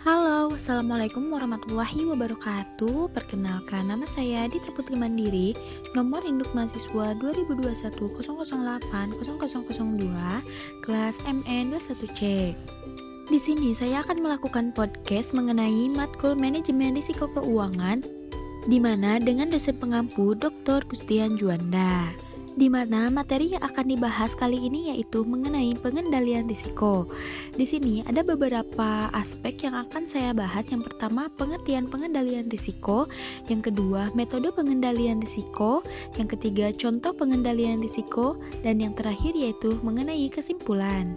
Halo, Assalamualaikum warahmatullahi wabarakatuh. Perkenalkan, nama saya Dita Putri Mandiri, nomor induk mahasiswa 2021008002, kelas MN21C. Di sini saya akan melakukan podcast mengenai matkul manajemen risiko keuangan, di mana dengan dosen pengampu Dr. Gustian Juanda. Di mana materi yang akan dibahas kali ini yaitu mengenai pengendalian risiko. Di sini ada beberapa aspek yang akan saya bahas. Yang pertama, pengertian pengendalian risiko. Yang kedua, metode pengendalian risiko. Yang ketiga, contoh pengendalian risiko. Dan yang terakhir yaitu mengenai kesimpulan.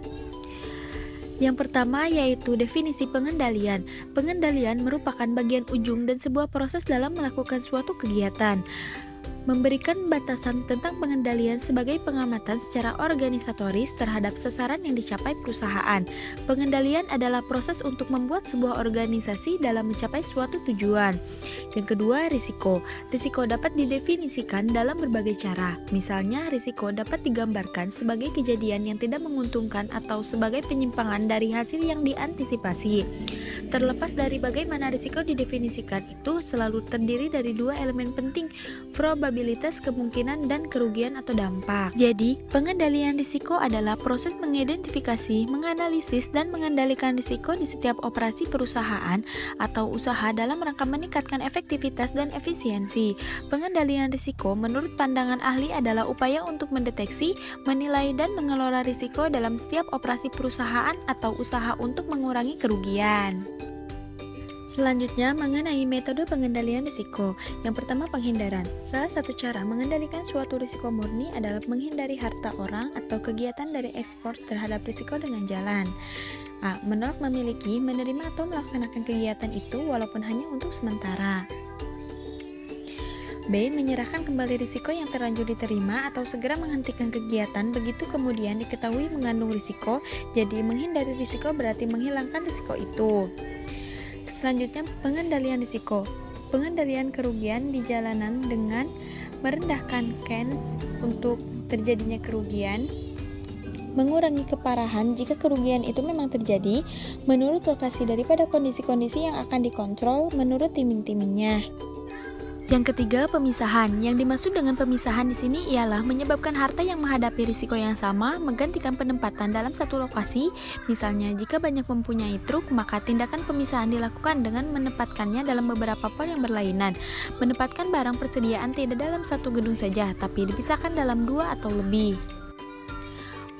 Yang pertama yaitu definisi pengendalian. Pengendalian merupakan bagian ujung dan sebuah proses dalam melakukan suatu kegiatan. Memberikan batasan tentang pengendalian sebagai pengamatan secara organisatoris terhadap sasaran yang dicapai perusahaan. Pengendalian adalah proses untuk membuat sebuah organisasi dalam mencapai suatu tujuan. Yang kedua, risiko. Risiko dapat didefinisikan dalam berbagai cara. Misalnya, risiko dapat digambarkan sebagai kejadian yang tidak menguntungkan atau sebagai penyimpangan dari hasil yang diantisipasi. Terlepas dari bagaimana risiko didefinisikan, itu selalu terdiri dari dua elemen penting, probabilitas kemungkinan dan kerugian atau dampak. Jadi, pengendalian risiko adalah proses mengidentifikasi, menganalisis, dan mengendalikan risiko di setiap operasi perusahaan atau usaha dalam rangka meningkatkan efektivitas dan efisiensi. Pengendalian risiko menurut pandangan ahli adalah upaya untuk mendeteksi, menilai, dan mengelola risiko dalam setiap operasi perusahaan atau usaha untuk mengurangi kerugian. Selanjutnya, mengenai metode pengendalian risiko. Yang pertama, penghindaran. Salah satu cara mengendalikan suatu risiko murni adalah menghindari harta orang atau kegiatan dari ekspor terhadap risiko dengan jalan A. Menolak memiliki, menerima atau melaksanakan kegiatan itu walaupun hanya untuk sementara. B. Menyerahkan kembali risiko yang terlanjur diterima atau segera menghentikan kegiatan begitu kemudian diketahui mengandung risiko. Jadi, menghindari risiko berarti menghilangkan risiko itu. Selanjutnya, pengendalian risiko. Pengendalian kerugian di jalanan dengan merendahkan kans untuk terjadinya kerugian, mengurangi keparahan jika kerugian itu memang terjadi menurut lokasi daripada kondisi-kondisi yang akan dikontrol menurut timing-timingnya. Yang ketiga, pemisahan. Yang dimaksud dengan pemisahan di sini ialah menyebabkan harta yang menghadapi risiko yang sama menggantikan penempatan dalam satu lokasi. Misalnya, jika banyak mempunyai truk, maka tindakan pemisahan dilakukan dengan menempatkannya dalam beberapa pol yang berlainan. Menempatkan barang persediaan tidak dalam satu gedung saja, tapi dipisahkan dalam dua atau lebih.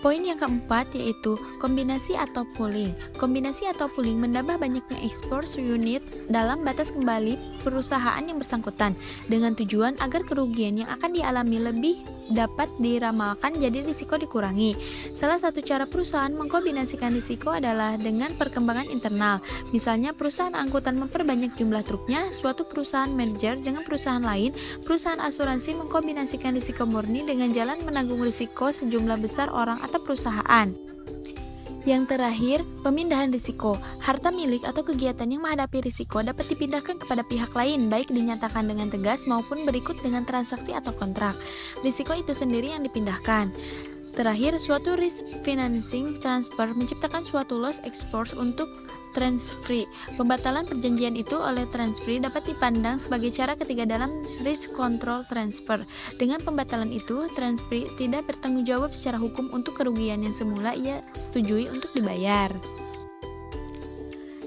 Poin yang keempat yaitu kombinasi atau pooling. Kombinasi atau pooling menambah banyaknya ekspor unit dalam batas kembali perusahaan yang bersangkutan dengan tujuan agar kerugian yang akan dialami lebih dapat diramalkan jadi risiko dikurangi. Salah satu cara perusahaan mengkombinasikan risiko adalah dengan perkembangan internal. Misalnya perusahaan angkutan memperbanyak jumlah truknya, suatu perusahaan merger dengan perusahaan lain, perusahaan asuransi mengkombinasikan risiko murni dengan jalan menanggung risiko sejumlah besar orang atau perusahaan. Yang terakhir, pemindahan risiko. Harta milik atau kegiatan yang menghadapi risiko dapat dipindahkan kepada pihak lain, baik dinyatakan dengan tegas maupun berikut dengan transaksi atau kontrak. Risiko itu sendiri yang dipindahkan. Terakhir, suatu risk financing transfer menciptakan suatu loss exposure untuk transfer. Pembatalan perjanjian itu oleh transfer dapat dipandang sebagai cara ketiga dalam risk control transfer. Dengan pembatalan itu, transfer tidak bertanggung jawab secara hukum untuk kerugian yang semula ia setujui untuk dibayar.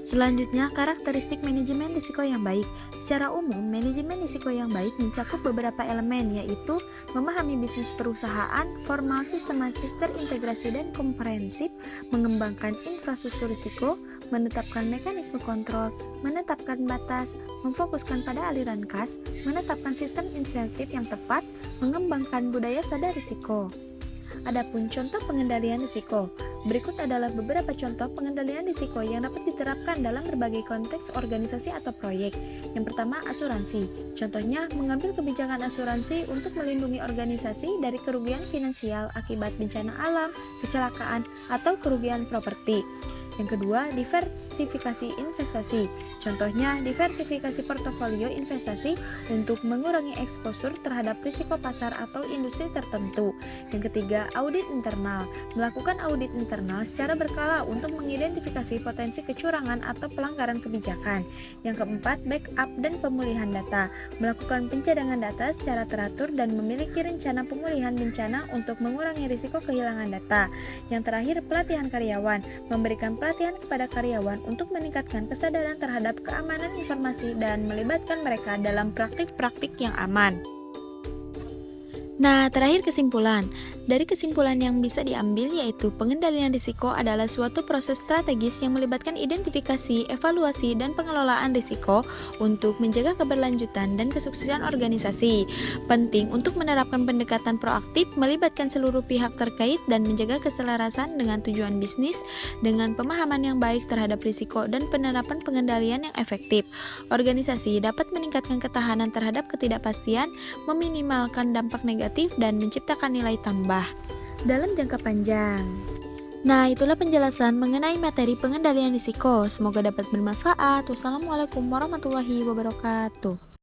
Selanjutnya, karakteristik manajemen risiko yang baik. Secara umum, manajemen risiko yang baik mencakup beberapa elemen, yaitu memahami bisnis perusahaan, formal, sistematis, terintegrasi, dan komprehensif, mengembangkan infrastruktur risiko, menetapkan mekanisme kontrol, menetapkan batas, memfokuskan pada aliran kas, menetapkan sistem insentif yang tepat, mengembangkan budaya sadar risiko. Adapun contoh pengendalian risiko. Berikut adalah beberapa contoh pengendalian risiko yang dapat diterapkan dalam berbagai konteks organisasi atau proyek. Yang pertama, asuransi. Contohnya, mengambil kebijakan asuransi untuk melindungi organisasi dari kerugian finansial akibat bencana alam, kecelakaan, atau kerugian properti. Yang kedua, diversifikasi investasi. Contohnya, diversifikasi portofolio investasi untuk mengurangi eksposur terhadap risiko pasar atau industri tertentu. Yang ketiga, audit internal. Melakukan audit internal secara berkala untuk mengidentifikasi potensi kecurangan atau pelanggaran kebijakan. Yang keempat, backup dan pemulihan data. Melakukan pencadangan data secara teratur dan memiliki rencana pemulihan bencana untuk mengurangi risiko kehilangan data. Yang terakhir, pelatihan karyawan. Memberikan pelatihan kepada karyawan untuk meningkatkan kesadaran terhadap keamanan informasi dan melibatkan mereka dalam praktik-praktik yang aman. Nah, terakhir kesimpulan. Dari kesimpulan yang bisa diambil yaitu pengendalian risiko adalah suatu proses strategis yang melibatkan identifikasi, evaluasi, dan pengelolaan risiko untuk menjaga keberlanjutan dan kesuksesan organisasi. Penting untuk menerapkan pendekatan proaktif, melibatkan seluruh pihak terkait dan menjaga keselarasan dengan tujuan bisnis dengan pemahaman yang baik terhadap risiko dan penerapan pengendalian yang efektif. Organisasi dapat meningkatkan ketahanan terhadap ketidakpastian, meminimalkan dampak negatif, dan menciptakan nilai tambah dalam jangka panjang. Nah, itulah penjelasan mengenai materi pengendalian risiko. Semoga dapat bermanfaat. Wassalamualaikum warahmatullahi wabarakatuh.